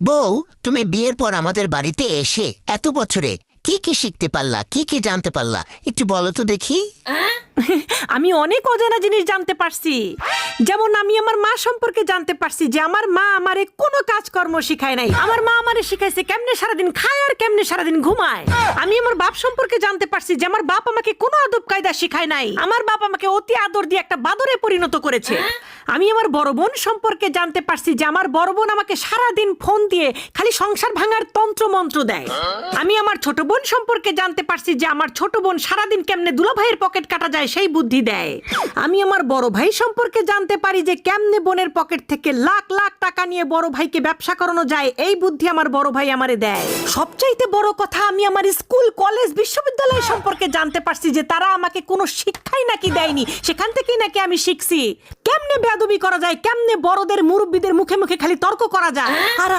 বউ, তুমি বিয়ের পর আমাদের বাড়িতে এসে এত বছরে কি কি শিখতে পারলা, কি কি জানতে পারলা, একটু বলো তো দেখি। আমি অনেক অজানা জিনিস জানতে পারছি। যেমন আমি আমার মা সম্পর্কে জানতে পারছি যে আমার মা আমারে কোনো কাজকর্ম শিখায় নাই। আমার মা আমারে শিখাইছে কেমনে সারাদিন খায় আর কেমনে সারাদিন ঘুমায়। আমি আমার বাপ সম্পর্কে জানতে পারছি যে আমার বাপ আমাকে কোনো আদব কায়দা শিখায় নাই। আমার বাপ আমাকে অতি আদর দিয়ে একটা বাদরে পরিণত করেছে। আমি আমার বড় বোন সম্পর্কে জানতে পারছি যে আমার বড় বোন আমাকে সারাদিন ফোন দিয়ে খালি সংসার ভাঙার তন্ত্র মন্ত্র দেয়। আমি আমার ছোট বোন সম্পর্কে জানতে পারছি যে আমার ছোট বোন সারাদিন কেমনে দুলাভাইয়ের পকেট কাটা যায় সেই বুদ্ধি দেয়। আমি আমার বড় ভাই সম্পর্কে জানতে পারি যে কেমনে বোনের পকেট থেকে লাখ লাখ টাকা নিয়ে বড় ভাইকে ব্যবসা করানো যায়, এই বুদ্ধি আমার বড় ভাই আমারে দেয়। সবচাইতে বড় কথা, আমি আমার স্কুল কলেজ বিশ্ববিদ্যালয় সম্পর্কে জানতে পারছি যে তারা আমাকে কোনো শিক্ষাই নাকি দেয়নি, সেখান থেকেই নাকি আমি শিখছি কেমনে বেয়াদবি করা যায়, কেমনে বড়দের মুরব্বীদের মুখে মুখে খালি তর্ক করা যায়। আর